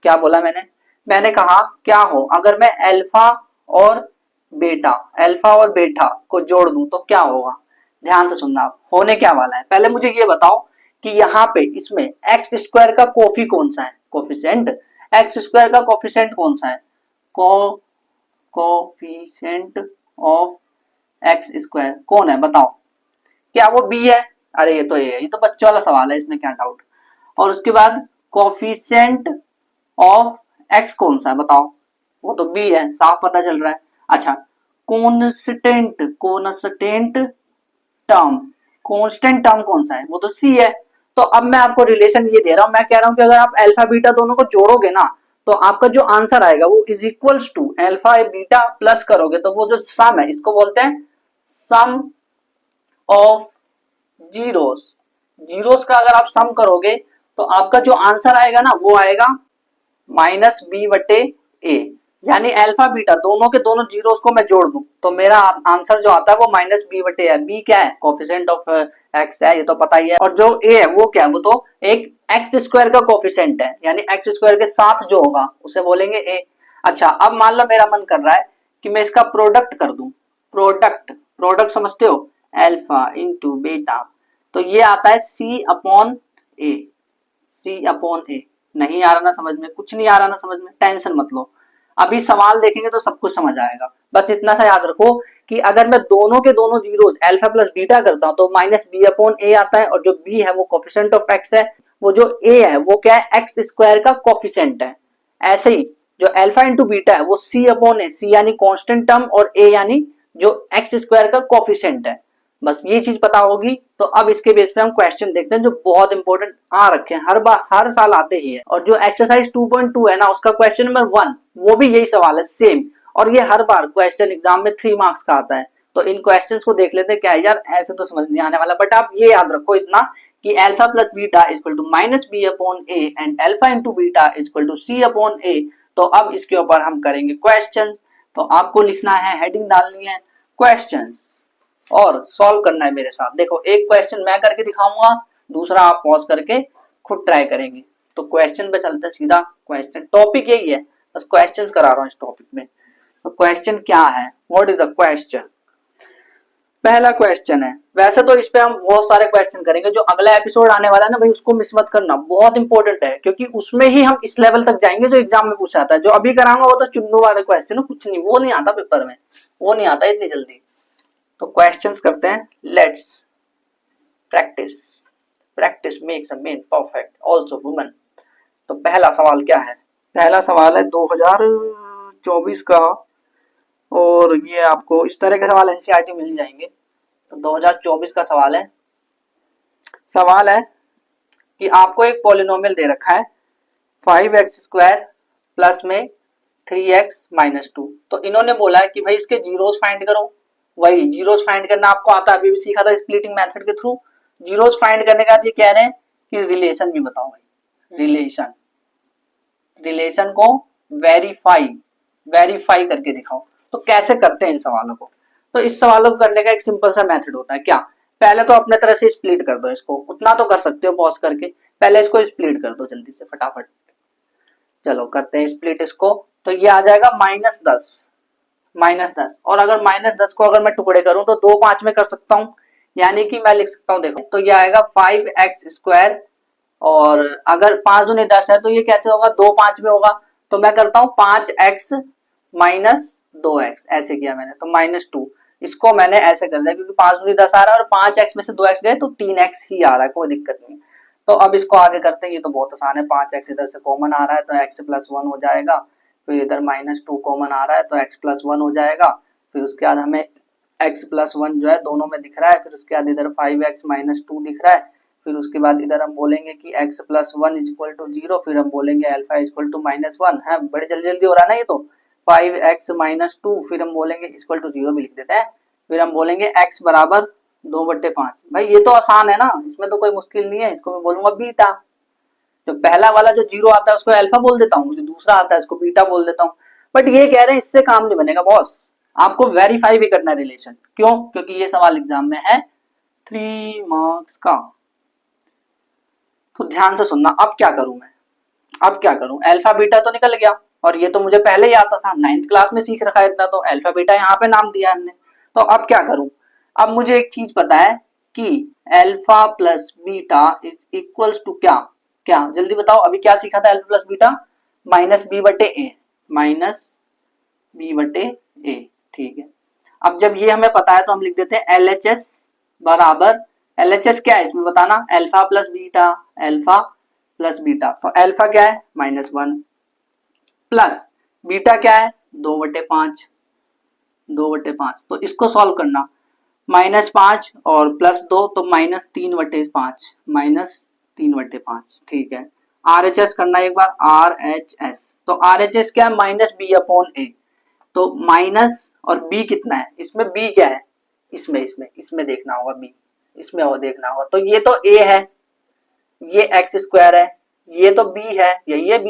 Speaker 1: क्या बोला मैंने कहा क्या हो अगर मैं अल्फा और बेटा को जोड़ दूं तो क्या होगा, ध्यान से सुनना आप, होने क्या वाला है। पहले मुझे ये बताओ कि यहाँ पे इसमें x² का कॉफी कौन सा है, कोफिशिएंट, x² का कोफिशिएंट कौन सा है, कोफिशिएंट ऑफ x² कौन है बताओ, क्या वो b है, अरे ये तो ये तो बच्चों वाला सवाल है, इसमें क्या डाउट। और उसके बाद कोफिशिएंट ऑफ x कौन सा है बताओ, वो तो b है, साफ पता चल रहा है। अच्छा, कांस्टेंट टर्म, कांस्टेंट टर्म कौन सा है, वो तो c है। तो अब मैं आपको रिलेशन ये दे रहा हूं, मैं कह रहा हूं कि अगर आप अल्फा बीटा दोनों को जोड़ोगे ना, तो आपका जो आंसर आएगा वो is equals to alpha beta plus करोगे तो वो जो सम है, इसको बोलते हैं सम ऑफ जीरोस। जीरोस का अगर आप सम करोगे तो आपका जो आंसर आएगा ना वो आएगा -b/a, यानी अल्फा बीटा दोनों के दोनों जीरोस को मैं जोड़ दूं तो मेरा आंसर जो आता है वो -b/a है। b क्या है, कोफिशिएंट ऑफ x है, ये तो पता ही है, और जो a है वो क्या है, वो तो एक x² का कोफिशिएंट है, यानी x² के साथ जो होगा उसे बोलेंगे a। अच्छा, अब मान लो मेरा मन कर रहा है कि मैं इसका प्रोडक्ट कर दूं, प्रोडक्ट समझते हो, अल्फा इंटू बीटा, तो ये आता है c/a, c/a। नहीं आ रहा ना समझ में, कुछ नहीं आ रहा ना समझ में, टेंशन मत लो, अभी सवाल देखेंगे तो सब कुछ समझ आएगा। बस इतना सा याद रखो कि अगर मैं दोनों के दोनों जीरोस अल्फा प्लस बीटा करता हूं तो -b/a आता है, और जो b है वो कोफिशिएंट ऑफ x है, वो जो a है वो क्या है, x² का कोफिशिएंट है। ऐसे ही जो अल्फा इंटू बीटा है वो c/a, c यानी कांस्टेंट टर्म और a यानी जो x² का कोफिशिएंट है। बस ये चीज पता होगी तो अब इसके बेस पे हम क्वेश्चन देखते हैं जो बहुत इंपॉर्टेंट आ रखे हैं, हर बार हर साल आते ही है। और जो एक्सरसाइज 2.2 है ना, उसका क्वेश्चन नंबर 1 वो भी यही सवाल है सेम, और ये हर बार क्वेश्चन एग्जाम में 3 मार्क्स का आता है। तो इन क्वेश्चंस को देख लेते हैं, क्या यार ऐसे तो समझ नहीं आने वाला, बट आप ये याद रखो इतना कि alpha plus beta equal to -b/a and alpha into beta equal to c/a, तो अब इसके ऊपर हम करेंगे क्वेश्चंस। तो आपको लिखना है, हेडिंग डालनी है क्वेश्चंस और सॉल्व करना है मेरे साथ। देखो एक क्वेश्चन मैं करके दिखाऊंगा, दूसरा आप पॉज करके खुद ट्राई करेंगे। तो क्वेश्चन पे चलते हैं सीधा। क्वेश्चन टॉपिक यही है, बस क्वेश्चंस करा रहा हूँ इस टॉपिक में। तो क्वेश्चन क्या है, व्हाट इज द क्वेश्चन। पहला क्वेश्चन है, वैसे तो इस पे हम बहुत सारे क्वेश्चन करेंगे, जो अगला एपिसोड आने वाला है ना भाई उसको मिस मत करना, बहुत इंपॉर्टेंट है, क्योंकि उसमें ही हम इस लेवल तक जाएंगे जो एग्जाम में पूछा जाता है। जो अभी कराऊंगा वो तो चुन्नू वाले क्वेश्चन है, कुछ नहीं, वो नहीं आता पेपर में, वो नहीं आता इतनी जल्दी। तो क्वेश्चंस करते हैं, let's practice. Practice makes a man perfect, also woman. तो पहला सवाल क्या है, पहला सवाल है 2024 का, और ये आपको इस तरह के सवाल एनसीईआरटी मिल जाएंगे। तो 2024 का सवाल है कि आपको एक पॉलिनोमियल दे रखा है 5x² प्लस में 3x माइनस 2। तो इन्होंने बोला है कि भाई इसके जीरोस फाइंड करो। वही जीरोस फाइंड करना आपको आता है, अभी भी सीखा था स्प्लिटिंग मेथड के थ्रू। जीरोस फाइंड करने का ये कह रहे हैं कि रिलेशन भी बताओ भाई, रिलेशन को वेरीफाई करके दिखाओ। तो कैसे करते हैं इन सवालों को, तो इस सवालों को करने का एक सिंपल सा मेथड होता है। क्या, पहले तो अपने तरह से स्प्लिट कर दो इसको, उतना तो कर सकते हो पॉज करके, पहले इसको स्प्लिट कर दो जल्दी से फटाफट। चलो करते हैं स्प्लिट इसको। तो ये आ जाएगा -10 और अगर -10 को अगर मैं टुकड़े करूं तो 2 5 में कर सकता हूं, यानी कि मैं लिख सकता हूं, देखो तो ये आएगा 5x², और अगर 5 दूनी 10 है तो ये कैसे होगा, 2 5 में होगा। तो मैं करता हूं 5x माइनस 2x, ऐसे किया मैंने, तो -2। इसको मैंने ऐसे कर दिया क्योंकि 5 दूनी 10 आ रहा है और 5x में से 2x गए तो 3x ही आ रहा है, कोई दिक्कत नहीं। तो अब इसको आगे करते हैं, ये तो बहुत आसान है, 5x इधर से कॉमन आ रहा है तो x प्लस 1 हो जाएगा, फिर इधर -2 कॉमन आ रहा है तो x प्लस 1 हो जाएगा, फिर उसके बाद हमें x प्लस 1 जो है दोनों में दिख रहा है, फिर उसके बाद इधर 5x माइनस 2 दिख रहा है, फिर उसके बाद इधर हम बोलेंगे कि x plus 1 is equal to 0, फिर हम बोलेंगे अल्फा इज इक्वल टू -1 है, बड़े जल्दी जल्दी हो रहा है ना ये तो। 5x माइनस 2 फिर हम बोलेंगे इक्वल टू 0 भी लिख देते हैं, फिर हम बोलेंगे x बराबर 2/5। भाई ये तो आसान है ना, इसमें तो कोई मुश्किल नहीं है। इसको मैं बोलूंगा बीटा। जो पहला वाला जो 0 आता है उसको अल्फा बोल देता हूँ, जो दूसरा आता है उसको बीटा बोल देता हूँ। बट ये कह रहे हैं इससे काम नहीं बनेगा बॉस, आपको वेरीफाई भी करना है रिलेशन। क्यों, क्योंकि ये सवाल एग्जाम में है 3 मार्क्स का। तो ध्यान से सुनना, अब क्या करूं मैं, अब क्या करूं, अल्फा बीटा तो निकल गया और ये तो मुझे पहले ही आता था, 9th क्लास में सीख रखा है इतना, तो अल्फा बीटा यहाँ पे नाम दिया हमने। तो अब क्या करूं, अब मुझे एक चीज पता है कि alpha plus beta is equals to क्या, क्या जल्दी बताओ, अभी क्या सीखा था, alpha plus beta -b/a, -b/a, ठीक है। अब जब ये हमें पता है तो हम लिख देते हैं LHS बराबर, LHS क्या है इसमें बताना, alpha plus beta, alpha plus beta. तो अल्फा क्या है -1 प्लस बीटा क्या है 2/5, 2/5। तो इसको सॉल्व करना, -5 और +2 तो -3/5, -3/5, ठीक है। RHS करना एक बार, RHS, तो RHS क्या है -b/a। तो माइनस और b कितना है, इसमें b क्या है, इसमें देखना होगा b, इसमें और देखना होगा। तो ये तो a है, ये x² है, ये तो b है, ये b,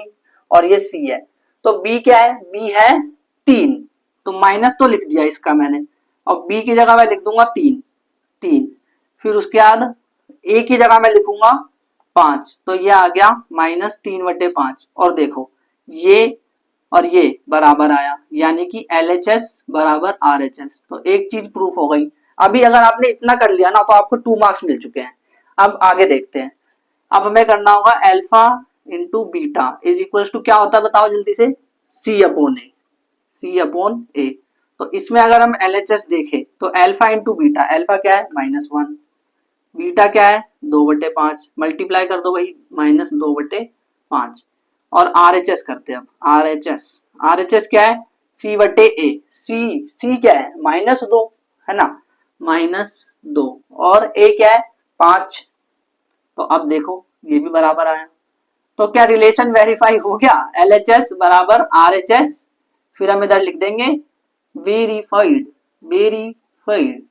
Speaker 1: और ये c है। तो b क्या है, b है 3, तो माइनस तो लिख दिया इसका मैंने, और b की जगह मैं लिख दूंगा 3, फिर उसके बाद a की जगह मैं लिखूंगा 5, तो ये आ गया -3/5। और देखो ये और ये बराबर आया, यानी कि LHS बराबर RHS। तो एक चीज प्रूफ हो गई। अभी अगर आपने इतना कर लिया ना तो आपको 2 मार्क्स मिल चुके हैं। अब आगे देखते हैं, अब हमें करना होगा alpha into beta is equal to क्या होता है बताओ जल्दी से, C/A। तो इसमें अगर हम LHS देखें तो अल्फा इंटू बीटा, अल्फा क्या है -1, बीटा क्या है 2/5, मल्टीप्लाई कर दो वही -2/5, और RHS करते हैं। अब RHS क्या है C/A, C क्या है -2 है ना, -2, और A क्या है 5। तो अब देखो ये भी बराबर आया, तो क्या रिलेशन वेरीफाई हो गया, LHS बराबर RHS। फिर हम इधर लिख देंगे वेरीफाइड, वेरीफाइड।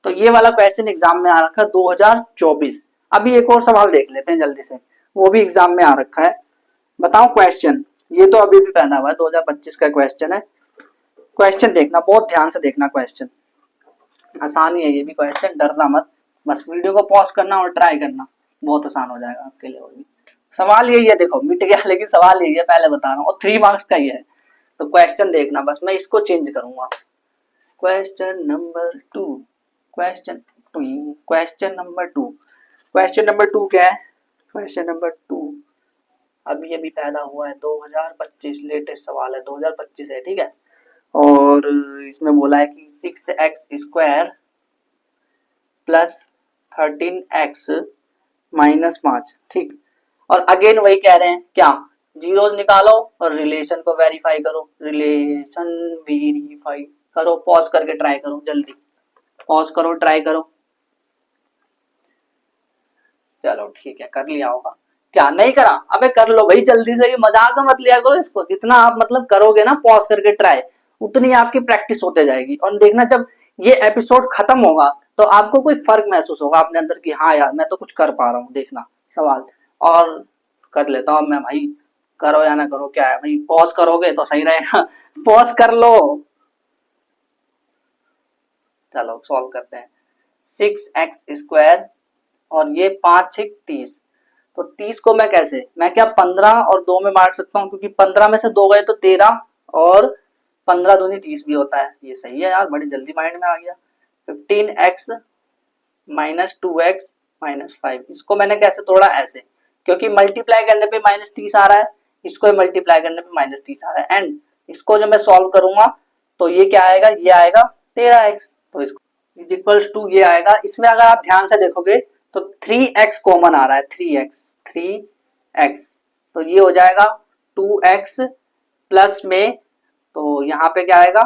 Speaker 1: तो ये वाला क्वेश्चन एग्जाम में आ रखा है 2024। अभी एक और सवाल देख लेते हैं जल्दी से, वो भी एग्जाम में आ रखा है। बताओ क्वेश्चन, ये तो अभी भी पैदा हुआ है, 2025 का क्वेश्चन है। क्वेश्चन देखना, बहुत ध्यान से देखना क्वेश्चन, आसान ही है ये भी क्वेश्चन, डरना मत, बस वीडियो को पॉज करना और ट्राई करना, बहुत आसान हो जाएगा आपके लिए। और भी सवाल यही है, देखो मिट गया लेकिन सवाल यही है, पहले बता रहा हूँ, और 3 मार्क्स का ही है। तो क्वेश्चन देखना, बस मैं इसको चेंज करूंगा। Question number 2, question question number 2, question number 2 क्या है? क्वेश्चन नंबर 2 अभी अभी पैदा हुआ है, 2025 लेटेस्ट सवाल है, 2025 है, ठीक है। और इसमें बोला है कि 6x² प्लस 13x माइनस 5, ठीक। और अगेन वही कह रहे हैं क्या, जीरोस निकालो और रिलेशन को वेरीफाई करो, रिलेशन वेरीफाई करो, पॉज करके ट्राई करो, जल्दी पॉज करो, ट्राई करो। चलो ठीक है, कर लिया होगा, क्या नहीं करा? अबे कर लो भाई जल्दी से, ये मजाक मत लिया करो इसको, जितना आप मतलब करोगे ना पॉज करके ट्राई, उतनी आपकी प्रैक्टिस होते जाएगी। और देखना जब ये एपिसोड खत्म होगा तो आपको कोई फर्क महसूस होगा अपने अंदर कि हाँ यार मैं तो कुछ कर पा रहा हूँ। देखना सवाल और कर लेता हूँ मैं भाई, करो या ना करो क्या है भाई, पॉज करोगे तो सही रहेगा पॉज कर लो। चलो सॉल्व करते हैं। 6x² और ये 5 6 30, तो 30 को मैं कैसे, मैं क्या 15 और 2 में बांट सकता हूँ, क्योंकि 15 में से 2 गए तो 13, और 15 दूनी 30 भी होता है। ये सही है यार, बड़ी जल्दी माइंड में आ गया। 15x माइनस 2x माइनस 5, इसको मैंने कैसे तोड़ा, ऐसे, क्योंकि मल्टीप्लाई करने पे माइनस 30 आ रहा है, इसको मल्टीप्लाई करने पे माइनस 30 आ रहा है, एंड इसको जब मैं सॉल्व करूंगा तो ये क्या आएगा, ये आएगा 13x, तो इसको इज इक्वल्स टू ये आएगा। इसमें अगर आप ध्यान से देखोगे तो 3x कॉमन आ रहा है, 3x, तो ये हो जाएगा 2x प्लस में, तो यहाँ पे क्या आएगा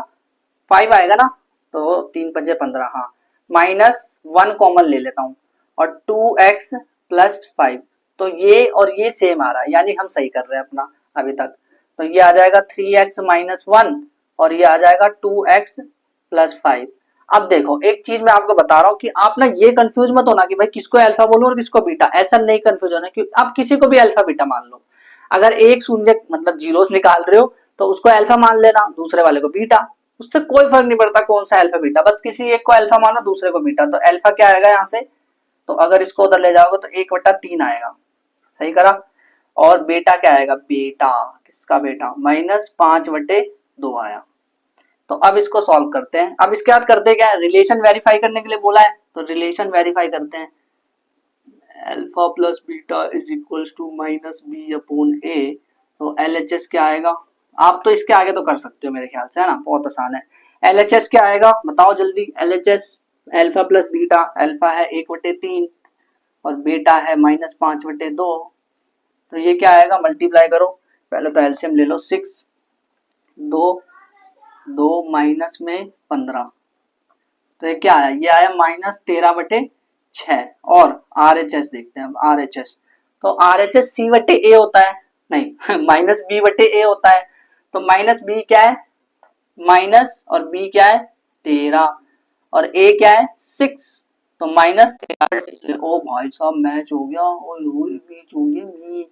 Speaker 1: 5 आएगा ना, तो 3 5 15, हाँ, माइनस 1 कॉमन ले लेता हूँ और 2x प्लस 5, तो ये और ये सेम आ रहा है, यानी हम सही कर रहे हैं अपना अभी तक। तो ये आ जाएगा 3x माइनस 1 और ये आ जाएगा 2x प्लस 5। अब देखो एक चीज मैं आपको बता रहा हूँ कि आप ना ये कंफ्यूज मत होना कि भाई किसको अल्फा बोलूं और किसको बीटा, ऐसा नहीं कंफ्यूज होना, क्योंकि आप किसी को भी अल्फा बीटा मान लो। अगर एक शून्य मतलब जीरोस निकाल रहे हो तो उसको अल्फा मान लेना, दूसरे वाले को बीटा, उससे कोई फर्क नहीं पड़ता कौन सा अल्फा बीटा, बस किसी एक को अल्फा मानो दूसरे को बीटा। तो अल्फा क्या आएगा यहाँ से, तो अगर इसको उधर ले जाओगे तो 1/3 आएगा, सही करा। और बेटा क्या आएगा, बेटा किसका बेटा, -5/2 आया। तो अब इसको सॉल्व करते हैं। अब इसके बाद करते क्या है, रिलेशन वेरीफाई करने के लिए बोला है तो रिलेशन वेरीफाई करते हैं। Alpha plus beta is equals to -b/a, तो LHS क्या आएगा, आप तो इसके आगे तो कर सकते हो मेरे ख्याल से, है ना, बहुत आसान है। LHS क्या आएगा बताओ जल्दी, LHS alpha plus beta, alpha है 1/3 और बेटा है -5/2, तो ये क्या आएगा, मल्टीप्लाई करो, पहले तो एलसीएम ले लो, 6 2 माइनस में 15, तो ये क्या आया, ये आया -13/6। और RHS देखते हैं, अब RHS, तो RHS C/A होता है, नहीं -B/A होता है, तो -B क्या है, माइनस, और B क्या है 13, और A क्या है 6, तो -13। ओ भाई साहब मैच हो गया, ओए बीच हो गया बीच,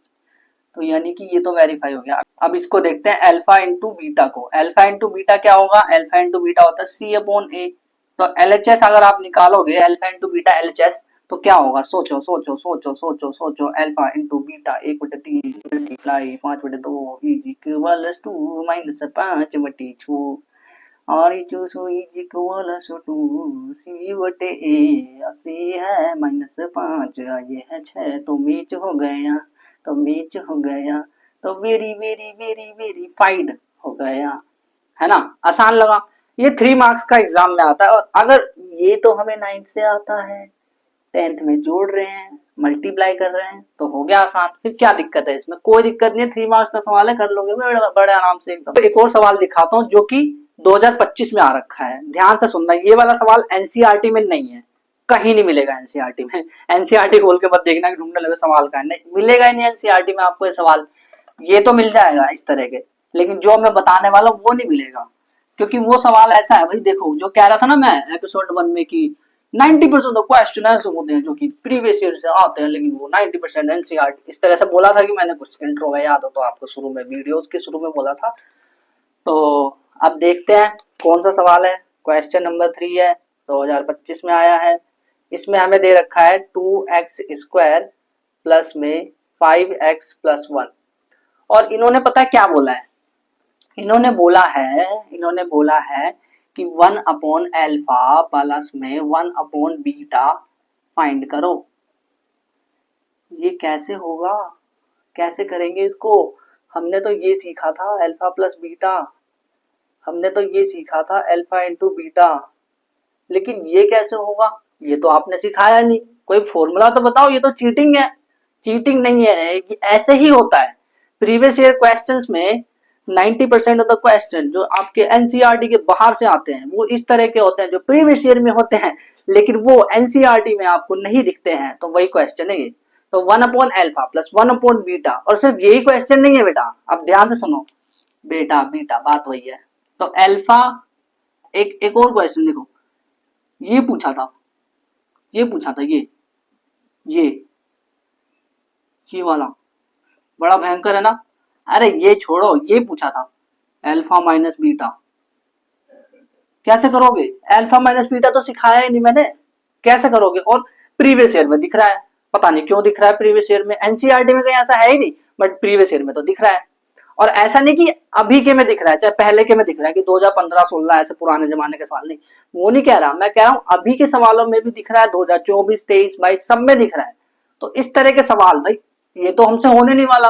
Speaker 1: तो यानी कि ये तो वेरीफाई हो गया। अब इसको देखते हैं अल्फा इंटू बीटा को, अल्फा इंटू बीटा क्या होगा, अल्फा इंटू बीटा होता है C/A, तो LHS अगर आप निकालोगे अल्फा इंटू बीटा LHS तो क्या होगा, सोचो सोचो सोचो सोचो सोचो, alpha into beta 1/3 multiply 5/2 is equals to -5/6, और is equals to C/A, C है -5, ये है 6, तो मैच हो गया, तो मैच हो गया, तो वेरी वेरी वेरी वेरीफाइड हो गया, है ना, आसान लगा। ये 3 मार्क्स का एग्जाम में आता है, और अगर ये तो हमें 9th से आता है, 10th में जोड़ रहे हैं, मल्टीप्लाई कर रहे हैं, तो हो गया आसान, फिर क्या दिक्कत है इसमें, कोई दिक्कत नहीं है, 3 मार्क्स का सवाल है, कर लोगे बड़े आराम से एकदम। तो एक और सवाल दिखाता हूँ जो कि 2025 में आ रखा है, ध्यान से सुनना, ये वाला सवाल एनसीईआरटी में नहीं है, कहीं नहीं मिलेगा एनसीईआरटी में, एनसीईआरटी खोल के मत देखना कि ढूंढने लगे सवाल का, नहीं मिलेगा ही नहीं एनसीईआरटी में आपको ये सवाल, ये तो मिल जाएगा इस तरह के, लेकिन जो मैं बताने वाला हूँ वो नहीं मिलेगा, क्योंकि वो सवाल ऐसा है भाई, देखो जो कह रहा था ना मैं एपिसोड 1 में कि 90% तो क्वेश्चन ऐसे होते हैं जो कि प्रीवियस ईयर से आते हैं, लेकिन वो 90% एनसीईआरटी। इस तरह से बोला था कि मैंने कुछ इंट्रो में याद हो तो आपको शुरू में, वीडियोस के शुरू में बोला था। तो अब देखते हैं कौन सा सवाल है। क्वेश्चन नंबर 3 है, 2025 में आया है। इसमें हमें दे रखा है 2x स्क्वायर प्लस में 5x प्लस 1, और इन्होंने पता है क्या बोला है, इन्होंने बोला है कि 1 अपॉन एल्फा प्लस में 1 अपॉन बीटा फाइंड करो। ये कैसे होगा, कैसे करेंगे इसको? हमने तो ये सीखा था अल्फा प्लस बीटा, हमने तो ये सीखा था अल्फा इंटू बीटा, लेकिन ये कैसे होगा? ये तो आपने सिखाया नहीं, कोई फॉर्मूला तो बताओ। ये तो चीटिंग है। चीटिंग नहीं है, कि ऐसे ही होता है। प्रीवियस ईयर क्वेश्चंस में 90% ऑफ द क्वेश्चन जो आपके एनसीईआरटी के बाहर से आते हैं वो इस तरह के होते हैं जो प्रीवियस ईयर में होते हैं, लेकिन वो एनसीईआरटी में आपको नहीं दिखते हैं। तो वही क्वेश्चन है ये। तो 1 upon alpha plus 1 upon beta, और सिर्फ यही क्वेश्चन नहीं है बेटा, अब ध्यान से सुनो बेटा, बीटा बात वही है। तो एल्फा, एक और क्वेश्चन देखो, ये पूछा था ये वाला बड़ा भयंकर है ना। अरे ये छोड़ो, ये पूछा था अल्फा माइनस बीटा, कैसे करोगे? अल्फा माइनस बीटा तो सिखाया ही नहीं मैंने, कैसे करोगे? और प्रीवियस ईयर में दिख रहा है, पता नहीं क्यों दिख रहा है प्रीवियस ईयर में, एनसीईआरटी में कहीं ऐसा है ही नहीं, बट प्रीवियस ईयर में तो दिख रहा है। और ऐसा नहीं कि अभी के में दिख रहा है, चाहे पहले के में दिख रहा है कि 2015-16 ऐसे पुराने जमाने के सवाल, नहीं वो नहीं कह रहा मैं, कह रहा हूं अभी के सवालों में भी दिख रहा है, 2024, 23, 22 सब में दिख रहा है। तो इस तरह के सवाल भाई ये तो हमसे होने नहीं वाला,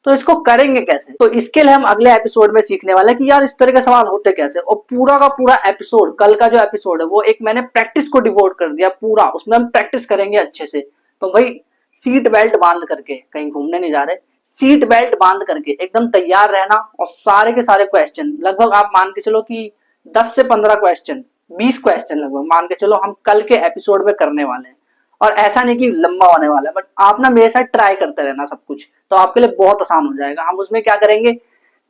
Speaker 1: तो इसको करेंगे कैसे? तो इसके लिए हम अगले एपिसोड में सीखने वाले हैं कि यार इस तरह के सवाल होते कैसे। और पूरा का पूरा एपिसोड, कल का जो एपिसोड है वो एक मैंने प्रैक्टिस को डिवोट कर दिया पूरा, उसमें हम प्रैक्टिस करेंगे अच्छे से। तो भाई सीट बेल्ट बांध करके, कहीं घूमने नहीं जा रहे, सीट बेल्ट बांध करके एकदम तैयार रहना, और सारे के सारे क्वेश्चन लगभग आप मान के चलो कि 10 से 15 क्वेश्चन, 20 क्वेश्चन लगभग मान के चलो हम कल के एपिसोड में करने वाले हैं। और ऐसा नहीं कि लंबा होने वाला है, बट आप ना मेरे साथ ट्राई करते रहना सब कुछ, तो आपके लिए बहुत आसान हो जाएगा। हम उसमें क्या करेंगे,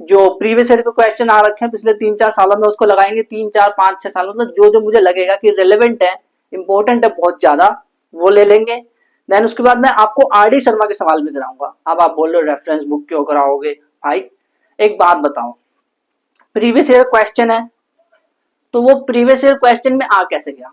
Speaker 1: जो प्रीवियस ईयर के क्वेश्चन आ रखे हैं पिछले 3-4 सालों में उसको लगाएंगे, 3-4-5-6 सालों में, जो जो मुझे लगेगा कि रिलेवेंट है, इंपॉर्टेंट है बहुत ज्यादा, वो ले लेंगे। देन उसके बाद मैं आपको आर.डी. शर्मा के सवाल भी कराऊंगा। अब आप बोल रहे हो रेफरेंस बुक क्यों कराओगे भाई, एक बात बताओ, प्रीवियस ईयर क्वेश्चन है तो वो प्रीवियस ईयर क्वेश्चन में आ कैसे गया?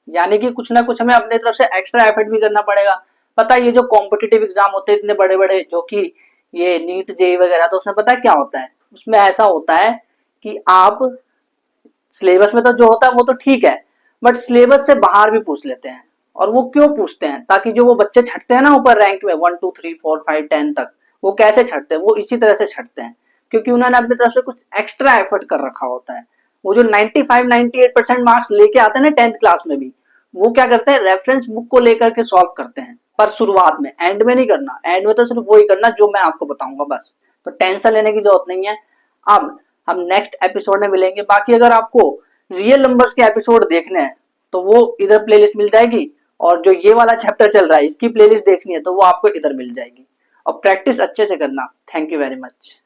Speaker 1: यानी कि कुछ ना कुछ हमें अपने तरफ से एक्स्ट्रा एफर्ट भी करना पड़ेगा। पता है ये जो कॉम्पिटिटिव एग्जाम होते हैं इतने बड़े बड़े, जो कि ये नीट जेई वगैरह, तो उसमें पता है क्या होता है, उसमें ऐसा होता है कि आप सिलेबस में तो जो होता है वो तो ठीक है, बट सिलेबस से बाहर भी पूछ लेते हैं। और वो क्यों पूछते हैं? ताकि जो वो बच्चे छटते हैं ना ऊपर रैंक में 1 2 3 4 5 10 तक, वो कैसे छटते हैं? वो इसी तरह से छटते हैं क्योंकि उन्होंने अपनी तरफ से कुछ एक्स्ट्रा एफर्ट कर रखा होता है। वो जो 95-98% मार्क्स लेके आते हैं ना 10th क्लास में भी, वो क्या करते हैं, रेफरेंस बुक को लेकर के सॉल्व करते हैं, पर शुरुआत में, एंड में नहीं करना। एंड में तो सिर्फ वही करना जो मैं आपको बताऊंगा बस, तो टेंशन लेने की जरूरत नहीं है। अब हम नेक्स्ट एपिसोड में मिलेंगे। बाकी अगर आपको रियल नंबर्स के एपिसोड देखने हैं तो वो इधर प्लेलिस्ट मिल जाएगी, और जो ये वाला चैप्टर चल रहा है इसकी प्लेलिस्ट देखनी है तो वो आपको इधर मिल जाएगी। और प्रैक्टिस अच्छे से करना। Thank you very much.